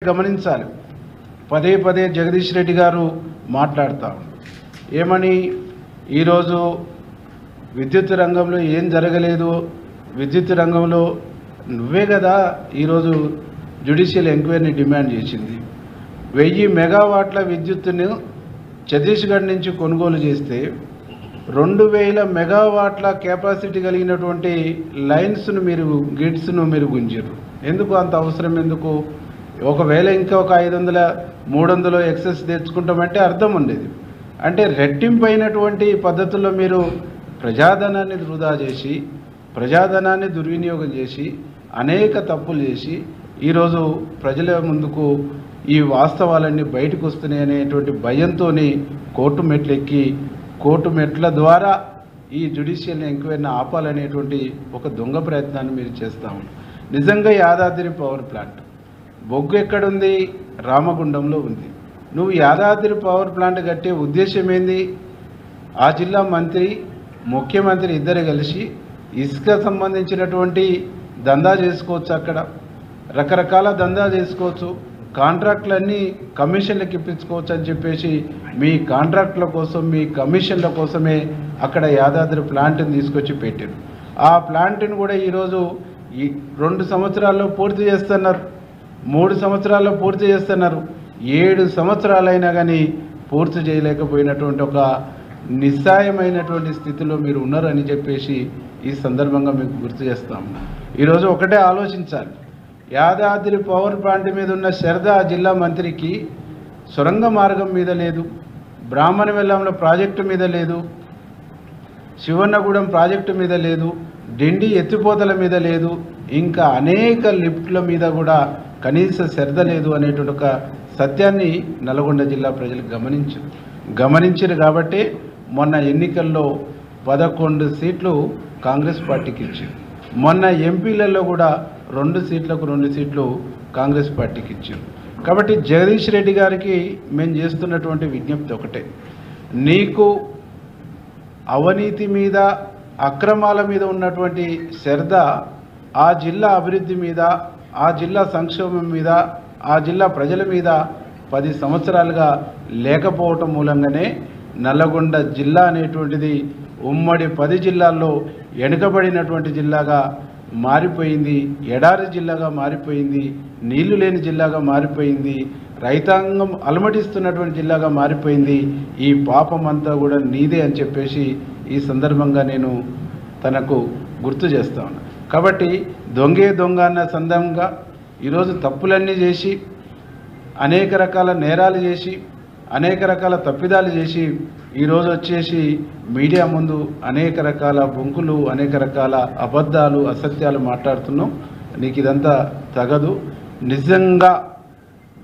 గమనించాలి. పదే పదే జగదీష్ రెడ్డి గారు మాట్లాడతాం ఏమని, ఈరోజు విద్యుత్ రంగంలో ఏం జరగలేదు, విద్యుత్ రంగంలో నువ్వే కదా ఈరోజు జ్యుడిషియల్ ఎంక్వైరీని డిమాండ్ చేసింది. 1000 మెగావాట్ల విద్యుత్తును ఛత్తీస్గఢ్ నుంచి కొనుగోలు చేస్తే 2000 మెగావాట్ల కెపాసిటీ కలిగినటువంటి లైన్స్ను గ్రిడ్స్ను మీరు గుంజారు. ఎందుకు అంత అవసరం? ఎందుకు? ఒకవేళ ఇంకా ఒక 500 300 ఎక్సెస్ తెచ్చుకుంటామంటే అర్థం ఉండేది. అంటే రెట్టింపైనటువంటి పద్ధతుల్లో మీరు ప్రజాధనాన్ని వృధా చేసి, ప్రజాధనాన్ని దుర్వినియోగం చేసి, అనేక తప్పులు చేసి ఈరోజు ప్రజల ముందుకు ఈ వాస్తవాలన్నీ బయటకు వస్తున్నాయి అనేటువంటి భయంతో కోర్టు మెట్లెక్కి కోర్టు మెట్ల ద్వారా ఈ జ్యుడిషియల్ ఎంక్వైరీని ఆపాలనేటువంటి ఒక దొంగ ప్రయత్నాన్ని మీరు చేస్తూ ఉన్నారు. నిజంగా యాదాద్రి పవర్ ప్లాంట్ బొగ్గు ఎక్కడుంది? రామగుండంలో ఉంది. నువ్వు యాదాద్రి పవర్ ప్లాంట్ కట్టే ఉద్దేశం ఏంది? ఆ జిల్లా మంత్రి, ముఖ్యమంత్రి ఇద్దరు కలిసి ఇసుక సంబంధించినటువంటి దందా చేసుకోవచ్చు, అక్కడ రకరకాల దందా చేసుకోవచ్చు, కాంట్రాక్టులన్నీ కమిషన్లకు ఇప్పించుకోవచ్చు అని చెప్పేసి మీ కాంట్రాక్టుల కోసం, మీ కమిషన్ల కోసమే అక్కడ యాదాద్రి ప్లాంట్ని తీసుకొచ్చి పెట్టారు. ఆ ప్లాంట్ని కూడా ఈరోజు ఈ 2 సంవత్సరాల్లో పూర్తి చేస్తున్నారు, 3 సంవత్సరాల్లో పూర్తి చేస్తున్నారు. 7 సంవత్సరాలైనా కానీ పూర్తి చేయలేకపోయినటువంటి ఒక నిస్సాయమైనటువంటి స్థితిలో మీరు ఉన్నారని చెప్పేసి ఈ సందర్భంగా మీకు గుర్తు చేస్తాము. ఈరోజు ఒకటే ఆలోచించాలి. యాదాద్రి పవర్ ప్లాంట్ మీద ఉన్న శ్రద్ధ జిల్లా మంత్రికి సొరంగ మార్గం మీద లేదు, బ్రాహ్మణ వెల్లంలో ప్రాజెక్టు మీద లేదు, శివన్నగూడెం ప్రాజెక్టు మీద లేదు, డిండి ఎత్తిపోతల మీద లేదు, ఇంకా అనేక లిఫ్ట్ల మీద కూడా కనీస శ్రద్ధ లేదు అనేటువంటి ఒక సత్యాన్ని నల్గొండ జిల్లా ప్రజలు గమనించారు. కాబట్టి మొన్న ఎన్నికల్లో 11 సీట్లు కాంగ్రెస్ పార్టీకి ఇచ్చారు. మొన్న ఎంపీలలో కూడా 2 సీట్లకు 2 సీట్లు కాంగ్రెస్ పార్టీకి ఇచ్చారు. కాబట్టి జగదీష్ రెడ్డి గారికి మేము చేస్తున్నటువంటి విజ్ఞప్తి ఒకటే, నీకు అవినీతి మీద, అక్రమాల మీద ఉన్నటువంటి శ్రద్ధ ఆ జిల్లా అభివృద్ధి మీద, ఆ జిల్లా సంక్షేమం మీద, ఆ జిల్లా ప్రజల మీద 10 సంవత్సరాలుగా లేకపోవటం మూలంగానే నల్లగొండ జిల్లా అనేటువంటిది ఉమ్మడి 10 జిల్లాల్లో వెనుకబడినటువంటి జిల్లాగా మారిపోయింది, ఎడారి జిల్లాగా మారిపోయింది, నీళ్లు లేని జిల్లాగా మారిపోయింది, రైతాంగం అలమటిస్తున్నటువంటి జిల్లాగా మారిపోయింది. ఈ పాపం అంతా కూడా నీదే అని చెప్పేసి ఈ సందర్భంగా నేను తనకు గుర్తు చేస్తా ఉన్నా. కాబట్టి దొంగే దొంగ అన్న సందర్భంగా ఈరోజు తప్పులన్నీ చేసి, అనేక రకాల నేరాలు చేసి, అనేక రకాల తప్పిదాలు చేసి ఈరోజు వచ్చేసి మీడియా ముందు అనేక రకాల బొంకులు, అనేక రకాల అబద్ధాలు, అసత్యాలు మాట్లాడుతున్నాం. నీకు ఇదంతా తగదు. నిజంగా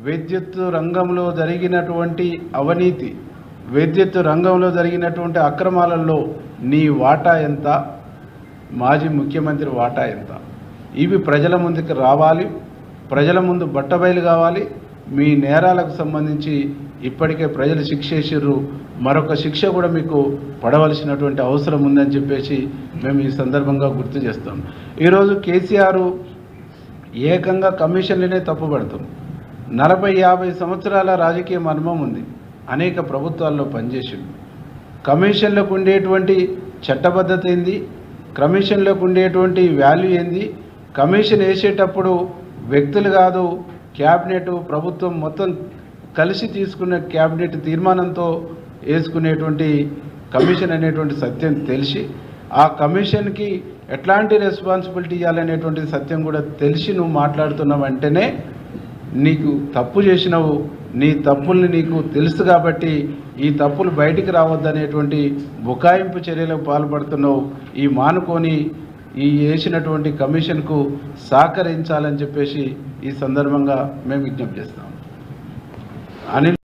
విద్యుత్ రంగంలో జరిగినటువంటి అవినీతి, విద్యుత్ రంగంలో జరిగినటువంటి అక్రమాలలో నీ వాటా ఎంత, మాజీ ముఖ్యమంత్రి వాటా ఎంత, ఇవి ప్రజల ముందుకు రావాలి, ప్రజల ముందు బట్టబయలు కావాలి. మీ నేరాలకు సంబంధించి ఇప్పటికే ప్రజలు శిక్ష చేసిర్రు, మరొక శిక్ష కూడా మీకు పడవలసినటువంటి అవసరం ఉందని చెప్పేసి మేము ఈ సందర్భంగా గుర్తు చేస్తాం. ఈరోజు కేసీఆర్ ఏకంగా కమిషన్లనే తప్పుపడతాం. 40-50 సంవత్సరాల రాజకీయ అనుభవం ఉంది, అనేక ప్రభుత్వాల్లో పనిచేసిండు. కమిషన్లకు ఉండేటువంటి చట్టబద్ధత ఏంది, కమిషన్లకు ఉండేటువంటి వాల్యూ ఏంది, కమిషన్ వేసేటప్పుడు వ్యక్తులు కాదు క్యాబినెట్, ప్రభుత్వం మొత్తం కలిసి తీసుకున్న క్యాబినెట్ తీర్మానంతో వేసుకునేటువంటి కమిషన్ అనేటువంటి సత్యం తెలిసి, ఆ కమిషన్కి ఎట్లాంటి రెస్పాన్సిబిలిటీ ఇవ్వాలనేటువంటి సత్యం కూడా తెలిసి నువ్వు మాట్లాడుతున్న వెంటనే నీకు తప్పు చేసినావు, నీ తప్పుల్ని నీకు తెలుసు కాబట్టి ఈ తప్పులు బయటికి రావద్దనేటువంటి బుకాయింపు చర్యలకు పాల్పడుతున్నావు. ఈ మానుకొని ఈ వేసినటువంటి కమిషన్కు సహకరించాలని చెప్పేసి ఈ సందర్భంగా మేము విజ్ఞప్తి చేస్తాం. అనిల్